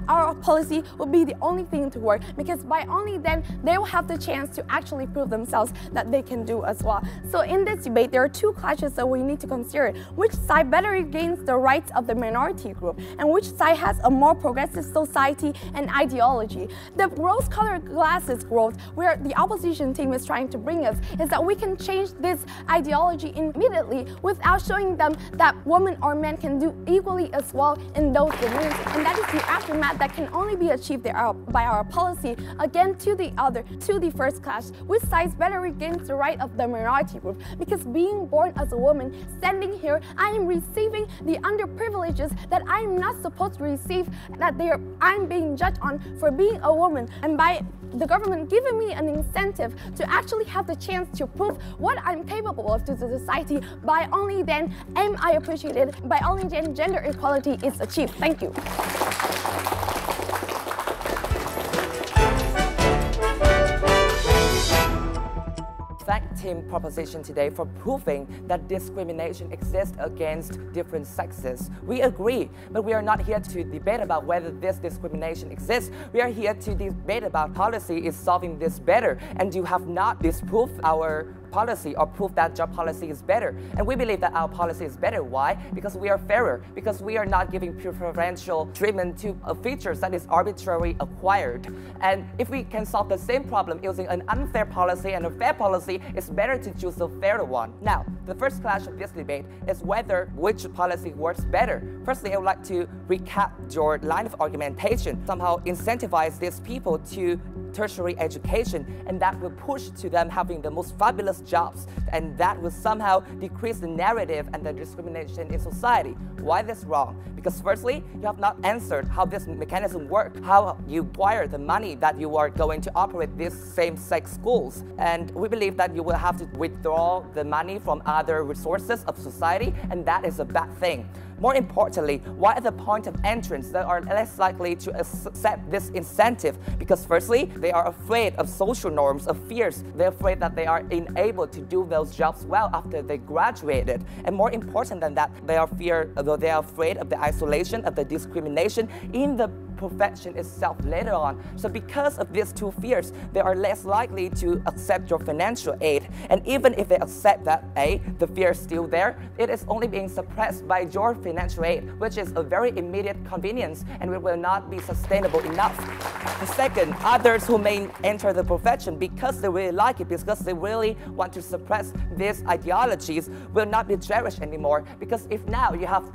our policy will be the only thing to work, because by only then they will have the chance to actually prove themselves that they can do as well. So in this debate, there are two clashes that we need to consider. Which side better gains the rights of the minority group, and which side has a more progressive society and ideology. The rose-colored glasses growth, where the opposition team is trying to bring us, is that we can change this ideology immediately without showing them that women or men can do equally as well in those domains. And that is the aftermath that can only be achieved by our policy. Again, to the first clash, which side better regains the right of the minority group? Because being born as a woman, standing here, I am receiving the underprivileges that I am not supposed to receive, that I'm being judged on for being a woman, and by the government giving me an incentive to actually have the chance to prove what I'm capable of to the society, by only then am I appreciated, by only then gender equality is achieved. Thank you. Thank Team Proposition today for proving that discrimination exists against different sexes. We agree, but we are not here to debate about whether this discrimination exists. We are here to debate about policy is solving this better, and you have not disproved our policy or prove that job policy is better. And we believe that our policy is better. Why? Because we are fairer, because we are not giving preferential treatment to features that is arbitrarily acquired. And if we can solve the same problem using an unfair policy and a fair policy, it's better to choose a fairer one. Now, the first clash of this debate is whether which policy works better. Firstly, I would like to recap your line of argumentation. Somehow incentivize these people to tertiary education, and that will push to them having the most fabulous jobs, and that will somehow decrease the narrative and the discrimination in society. Why this wrong? Because firstly, you have not answered how this mechanism works, how you acquire the money that you are going to operate these same-sex schools. And we believe that you will have to withdraw the money from other resources of society, and that is a bad thing. More importantly, why at the point of entrance they are less likely to accept this incentive? Because firstly, they are afraid of social norms, of fears. They're afraid that they are unable to do those jobs well after they graduated. And more important than that, they are afraid of the isolation, of the discrimination in the profession itself later on. So because of these two fears, they are less likely to accept your financial aid. And even if they accept that the fear is still there, it is only being suppressed by your financial aid, which is a very immediate convenience, and it will not be sustainable enough. The second, others who may enter the profession because they really like it, because they really want to suppress these ideologies, will not be cherished anymore. Because if now you have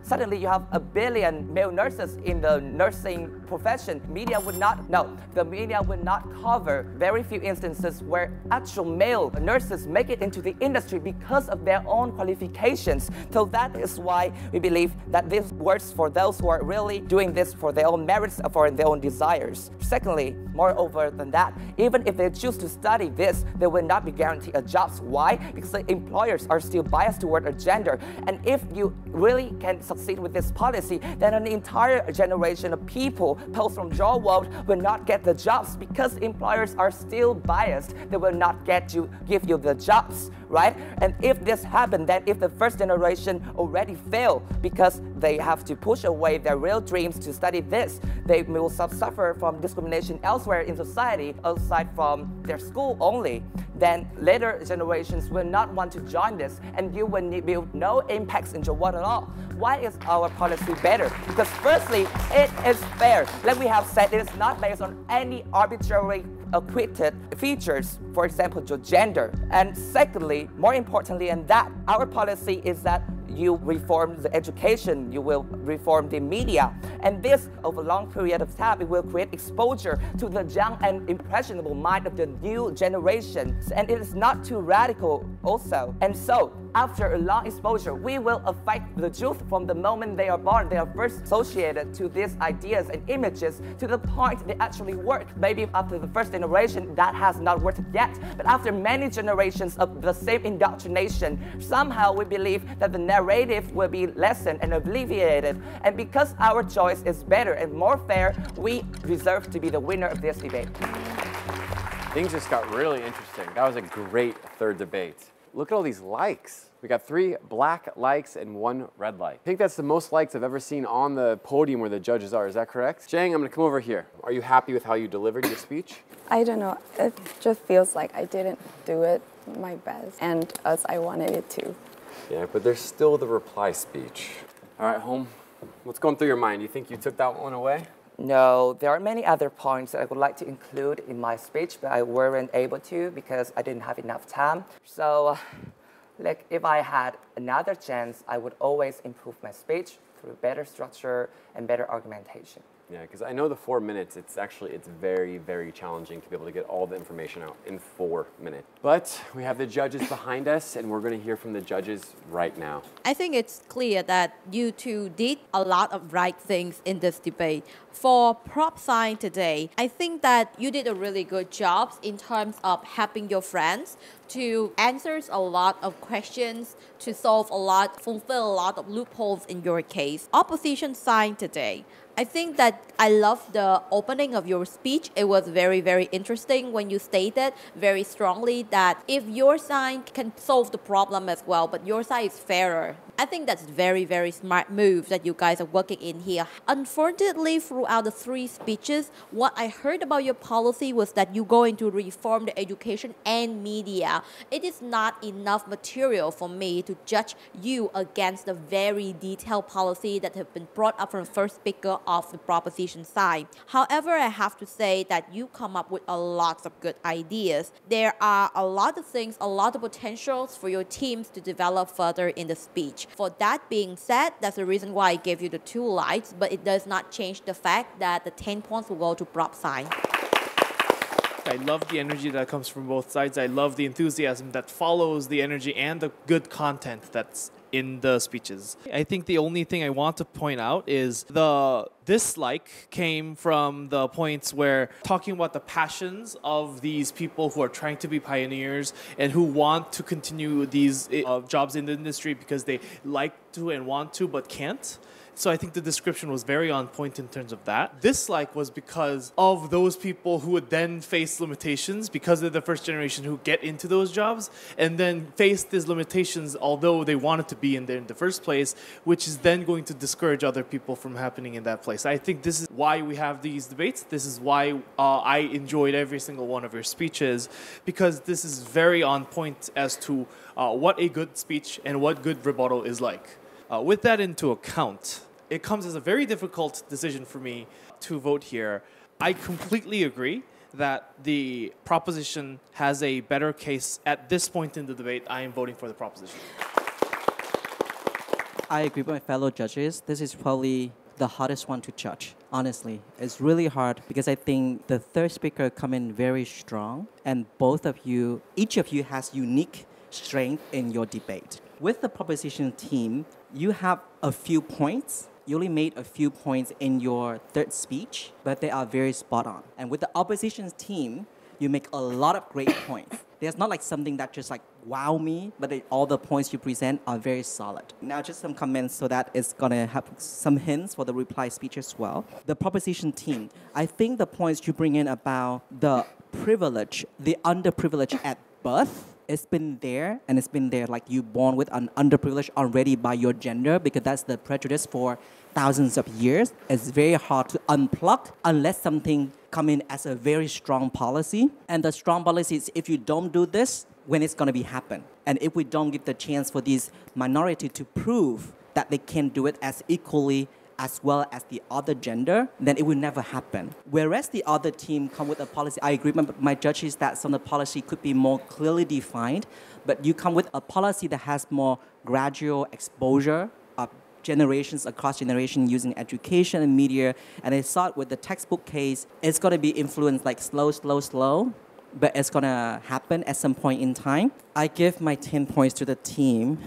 suddenly you have 1 billion male nurses in the nursing profession, the media would not cover very few instances where actual male nurses make it into the industry because of their own qualifications. So that is why we believe that this works for those who are really doing this for their own merits, for their own desires. Secondly, moreover than that, even if they choose to study this, they will not be guaranteed a job. Why? Because the employers are still biased toward a gender. And if you really can succeed with this policy, then an entire generation of people post from your world will not get the jobs because employers are still biased. They will not give you the jobs, right? And if this happens, then if the first generation already fail because they have to push away their real dreams to study this, they will suffer from discrimination elsewhere in society aside from their school only. Then later generations will not want to join this, and you will build no impacts in your world at all. Why is our policy better? Because firstly, it is fair. Like we have said, it is not based on any arbitrary acquitted features, for example, your gender. And secondly, more importantly than that, our policy is that you reform the education, you will reform the media. And this, over a long period of time, it will create exposure to the young and impressionable mind of the new generation. And it is not too radical also. And so, after a long exposure, we will affect the youth from the moment they are born. They are first associated to these ideas and images to the point they actually work. Maybe after the first generation, that has not worked yet. But after many generations of the same indoctrination, somehow we believe that the narrative will be lessened and alleviated. And because our choice is better and more fair, we deserve to be the winner of this debate. Things just got really interesting. That was a great third debate. Look at all these likes. We got 3 black likes and 1 red like. I think that's the most likes I've ever seen on the podium where the judges are. Is that correct? Jang, I'm gonna come over here. Are you happy with how you delivered your speech? I don't know. It just feels like I didn't do it my best and as I wanted it to. Yeah, but there's still the reply speech. All right, home. What's going through your mind? You think you took that one away? No, there are many other points that I would like to include in my speech, but I weren't able to because I didn't have enough time. So, like, if I had another chance, I would always improve my speech through better structure and better argumentation. Yeah, because I know the 4 minutes, it's very, very challenging to be able to get all the information out in 4 minutes. But we have the judges behind us, and we're going to hear from the judges right now. I think it's clear that you two did a lot of right things in this debate. For prop sign today, I think that you did a really good job in terms of helping your friends to answer a lot of questions, to fulfill a lot of loopholes in your case. Opposition sign today, I think that I love the opening of your speech. It was very, very interesting when you stated very strongly that if your side can solve the problem as well, but your side is fairer. I think that's very, very smart move that you guys are working in here. Unfortunately, throughout the 3 speeches, what I heard about your policy was that you're going to reform the education and media. It is not enough material for me to judge you against the very detailed policy that have been brought up from the first speaker of the proposition side. However, I have to say that you come up with a lot of good ideas. There are a lot of things, a lot of potentials for your teams to develop further in the speech. For that being said, that's the reason why I gave you the 2 likes, but it does not change the fact that the 10 points will go to prop sign. I love the energy that comes from both sides. I love the enthusiasm that follows the energy and the good content that's in the speeches. I think the only thing I want to point out is the dislike came from the points where talking about the passions of these people who are trying to be pioneers and who want to continue these jobs in the industry because they like to and want to but can't. So I think the description was very on point in terms of that. Dislike was because of those people who would then face limitations because they're the first generation who get into those jobs and then face these limitations although they wanted to be in there in the first place, which is then going to discourage other people from happening in that place. I think this is why we have these debates. This is why I enjoyed every single one of your speeches, because this is very on point as to what a good speech and what good rebuttal is like. With that into account, it comes as a very difficult decision for me to vote here. I completely agree that the proposition has a better case at this point in the debate. I am voting for the proposition. I agree with my fellow judges. This is probably the hardest one to judge, honestly. It's really hard because I think the third speaker come in very strong, and each of you has unique strength in your debate. With the proposition team, you have a few points. You only made a few points in your third speech, but they are very spot on. And with the opposition team, you make a lot of great points. There's not like something that just like wow me, but all the points you present are very solid. Now just some comments so that it's gonna have some hints for the reply speech as well. The proposition team, I think the points you bring in about the privilege, the underprivileged at birth, it's been there, and it's been there like you born with an underprivilege already by your gender, because that's the prejudice for thousands of years. It's very hard to unplug unless something come in as a very strong policy. And the strong policy is if you don't do this, when it's going to be happen. And if we don't give the chance for these minority to prove that they can do it as equally as well as the other gender, then it will never happen. Whereas the other team come with a policy, I agree, my judge is that some of the policy could be more clearly defined, but you come with a policy that has more gradual exposure of generations across generation using education and media, and I thought with the textbook case, it's going to be influenced like slow, but it's going to happen at some point in time. I give my 10 points to the team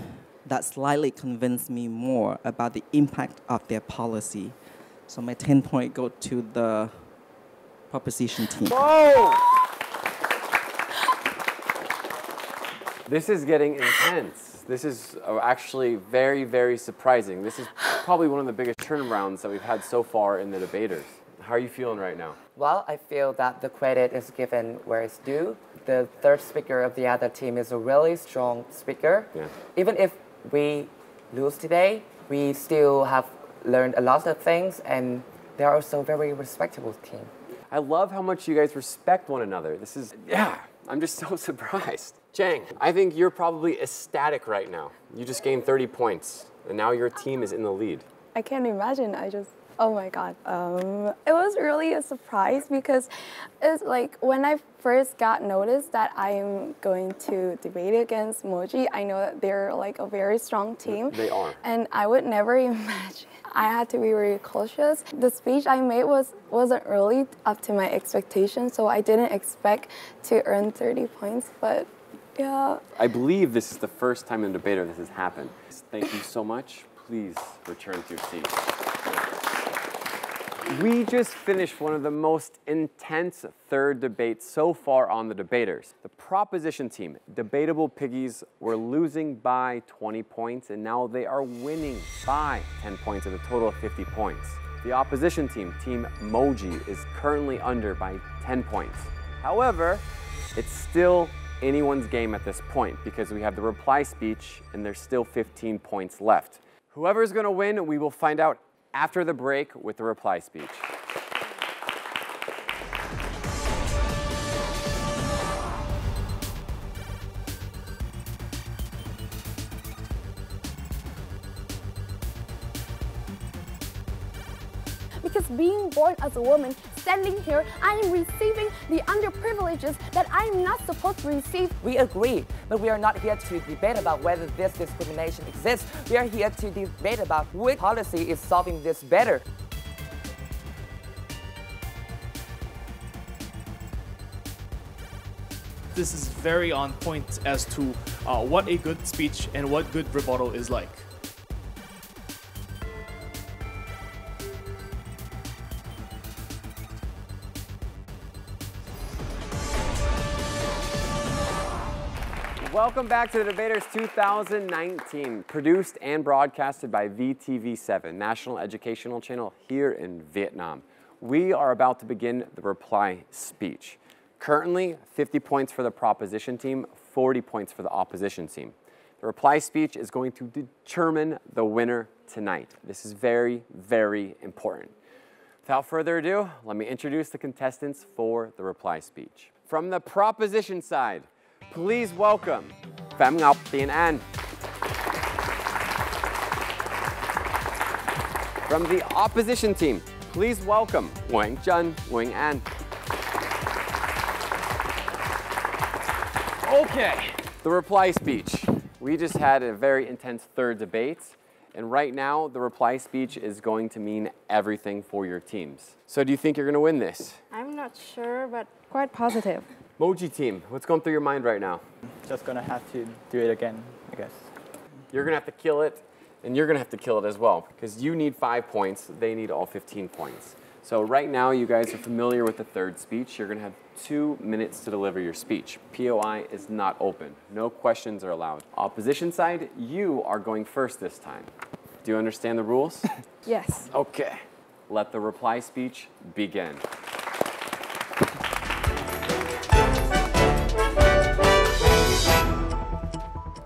that slightly convinced me more about the impact of their policy. So my 10 point go to the proposition team. Whoa! This is getting intense. This is actually very, very surprising. This is probably one of the biggest turnarounds that we've had so far in the debaters. How are you feeling right now? Well, I feel that the credit is given where it's due. The third speaker of the other team is a really strong speaker. Yeah. Even if we lose today, we still have learned a lot of things, and they're also a very respectable team. I love how much you guys respect one another. I'm just so surprised. Chang, I think you're probably ecstatic right now. You just gained 30 points, and now your team is in the lead. I can't imagine. Oh my God. It was really a surprise because it's like when I first got noticed that I'm going to debate against MOJI, I know that they're like a very strong team. They are. And I would never imagine. I had to be very cautious. The speech I made wasn't really up to my expectations, so I didn't expect to earn 30 points, but yeah. I believe this is the first time in a debater this has happened. Thank you so much. Please return to your seat. We just finished one of the most intense third debates so far on the debaters. The proposition team, Debatable Piggies, were losing by 20 points, and now they are winning by 10 points at a total of 50 points. The opposition team, Team MOJI, is currently under by 10 points. However, it's still anyone's game at this point because we have the reply speech and there's still 15 points left. Whoever's going to win, we will find out after the break with the reply speech. Because being born as a woman, standing here, I am receiving the underprivileges that I'm not supposed to receive. We agree, but we are not here to debate about whether this discrimination exists. We are here to debate about which policy is solving this better. This is very on point as to what a good speech and what good rebuttal is like. Welcome back to the Debaters 2019, produced and broadcasted by VTV7, National Educational Channel here in Vietnam. We are about to begin the reply speech. Currently, 50 points for the proposition team, 40 points for the opposition team. The reply speech is going to determine the winner tonight. This is very, very important. Without further ado, let me introduce the contestants for the reply speech. From the proposition side, please welcome Byen NG Bien. From the opposition team, please welcome TRANH Byen. Okay, the reply speech. We just had a very intense third debate, And right now, the reply speech is going to mean everything for your teams. So do you think you're going to win this? I'm not sure, but quite positive. MOJI team, what's going through your mind right now? Just gonna have to do it again, I guess. You're going to have to kill it, and you're going to have to kill it as well, because you need 5 points, they need all 15 points. So right now, you guys are familiar with the third speech. You're going to have 2 minutes to deliver your speech. POI is not open. No questions are allowed. Opposition side, you are going first this time. Do you understand the rules? Yes. Okay. Let the reply speech begin.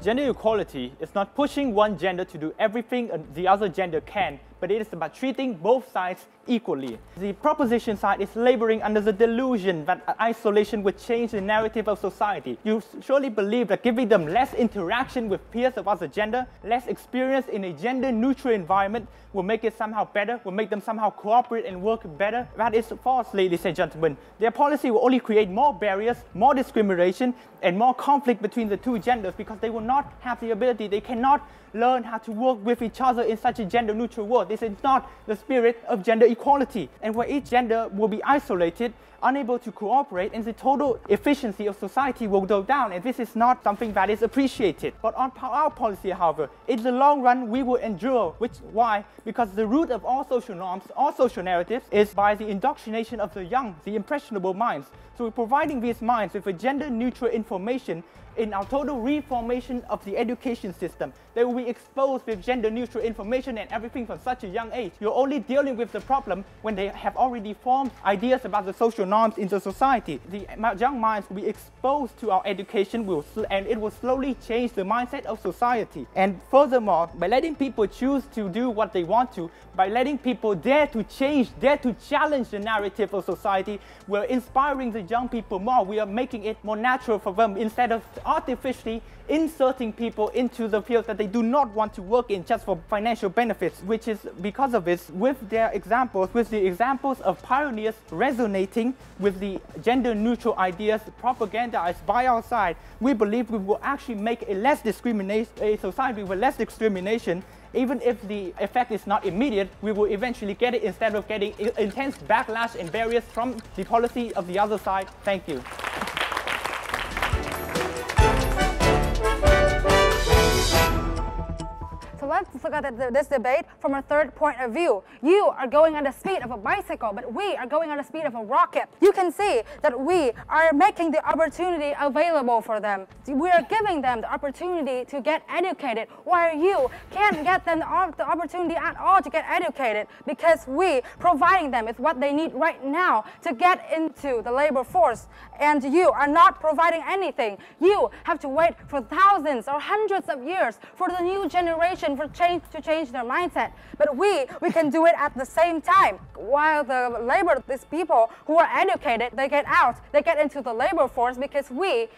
Gender equality is not pushing one gender to do everything the other gender can, but it is about treating both sides equally. The proposition side is laboring under the delusion that isolation would change the narrative of society. You surely believe that giving them less interaction with peers of other gender, less experience in a gender-neutral environment will make it somehow better, will make them somehow cooperate and work better. That is false, ladies and gentlemen. Their policy will only create more barriers, more discrimination, and more conflict between the two genders because they will not have the ability, they cannot learn how to work with each other in such a gender-neutral world. This is not the spirit of gender equality. And where each gender will be isolated, unable to cooperate, and the total efficiency of society will go down, and this is not something that is appreciated. But on our policy, however, in the long run, we will endure. Why? Because the root of all social norms, all social narratives, is by the indoctrination of the young, the impressionable minds. So we're providing these minds with a gender-neutral information in our total reformation of the education system. They will be exposed with gender-neutral information and everything from such a young age. You're only dealing with the problem when they have already formed ideas about the social norms in the society. The young minds will be exposed to our education and it will slowly change the mindset of society. And furthermore, by letting people choose to do what they want to, by letting people dare to change, dare to challenge the narrative of society, we're inspiring the young people more. We are making it more natural for them instead of artificially inserting people into the fields that they do not want to work in just for financial benefits, which is because of this, with their examples, with the examples of pioneers resonating with the gender-neutral ideas propagandized by our side, we believe we will actually make a society with less discrimination. Even if the effect is not immediate, we will eventually get it instead of getting intense backlash and barriers from the policy of the other side. Thank you. So let's look at this debate from a third point of view. You are going at the speed of a bicycle, but we are going at the speed of a rocket. You can see that we are making the opportunity available for them. We are giving them the opportunity to get educated, while you can't get them the opportunity at all to get educated because we providing them with what they need right now to get into the labor force. And you are not providing anything. You have to wait for thousands or hundreds of years for the new generation for change to change their mindset. But we can do it at the same time. While the labor, these people who are educated, they get out, they get into the labor force because we're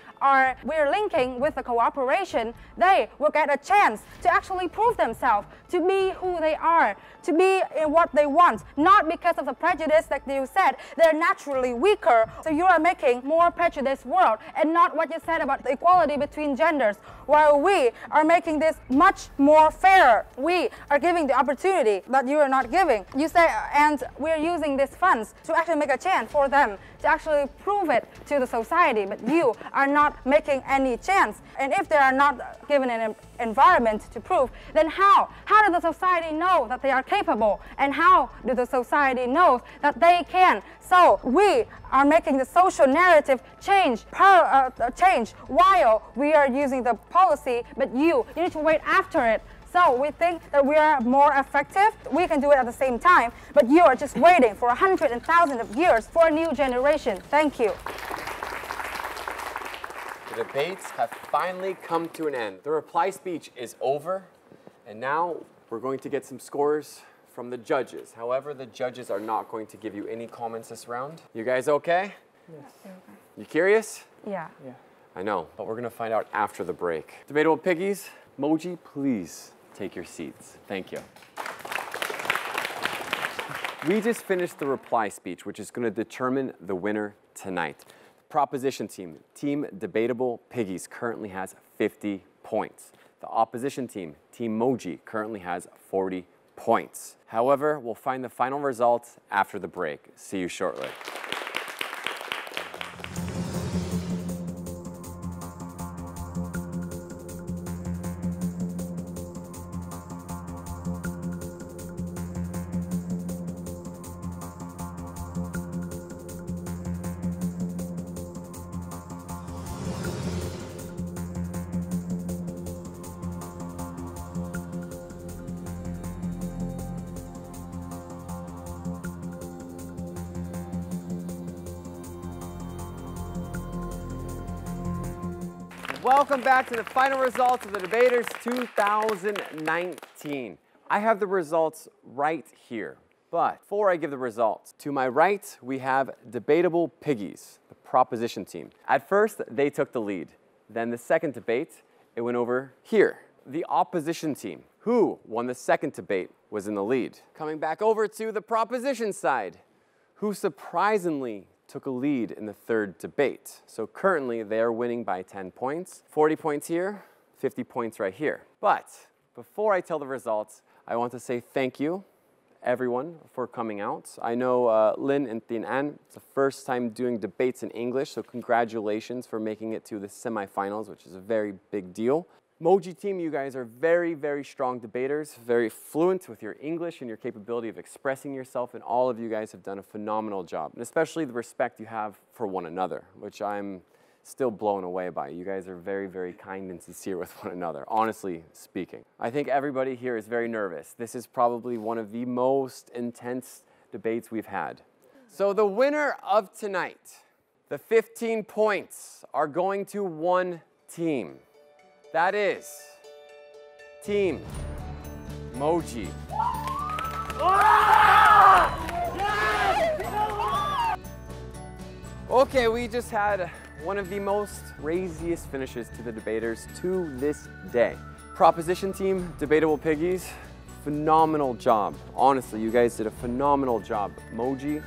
linking with the cooperation. They will get a chance to actually prove themselves, to be who they are, to be in what they want, not because of the prejudice that you said they're naturally weaker. So you are making more prejudiced world and not what you said about the equality between genders. While we are making this much more fairer, we are giving the opportunity that you are not giving. You say, and we're using these funds to actually make a chance for them to actually prove it to the society, but you are not making any chance. And if they are not given an environment to prove, then how? How does the society know that they are capable? And how does the society know that they can? So we are making the social narrative change while we are using the policy, but you need to wait after it. So we think that we are more effective. We can do it at the same time, but you are just waiting for 100 and thousands of years for a new generation. Thank you. The debates have finally come to an end. The reply speech is over, and now we're going to get some scores from the judges. However, the judges are not going to give you any comments this round. You guys okay? Yes. You curious? Yeah. I know, but we're going to find out after the break. Debatable Piggies, MOJI, please take your seats. Thank you. We just finished the reply speech, which is going to determine the winner tonight. The proposition team, Team Debatable Piggies, currently has 50 points. The opposition team, Team MOJI, currently has 40 points. However, we'll find the final results after the break. See you shortly. Welcome back to the final results of the Debaters 2019. I have the results right here. But before I give the results, to my right, we have Debatable Piggies, the proposition team. At first, they took the lead. Then the second debate, it went over here. The opposition team, who won the second debate, was in the lead. Coming back over to the proposition side, who surprisingly took a lead in the third debate. So currently, they are winning by 10 points. 40 points here, 50 points right here. But before I tell the results, I want to say thank you, everyone, for coming out. I know Lin and TIionG, it's the first time doing debates in English, so congratulations for making it to the semifinals, which is a very big deal. MOJI team, you guys are very, very strong debaters, very fluent with your English and your capability of expressing yourself, and all of you guys have done a phenomenal job, and especially the respect you have for one another, which I'm still blown away by. You guys are very, very kind and sincere with one another, honestly speaking. I think everybody here is very nervous. This is probably one of the most intense debates we've had. So the winner of tonight, the 15 points are going to one team. That is Team MOJI. Okay, we just had one of the most craziest finishes to the debaters to this day. Proposition team, Debatable Piggies, phenomenal job. Honestly, you guys did a phenomenal job. MOJI,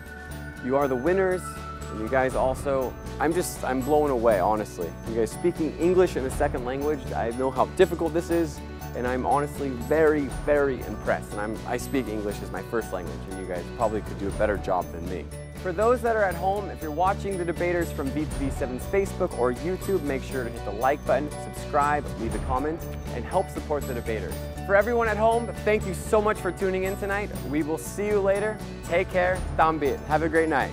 you are the winners. And you guys also, I'm blown away, honestly. You guys speaking English in a second language, I know how difficult this is, and I'm honestly very, very impressed. And I speak English as my first language, and you guys probably could do a better job than me. For those that are at home, if you're watching the debaters from V2V7's Facebook or YouTube, make sure to hit the like button, subscribe, leave a comment, and help support the debaters. For everyone at home, thank you so much for tuning in tonight. We will see you later. Take care. Tạm biệt. Have a great night.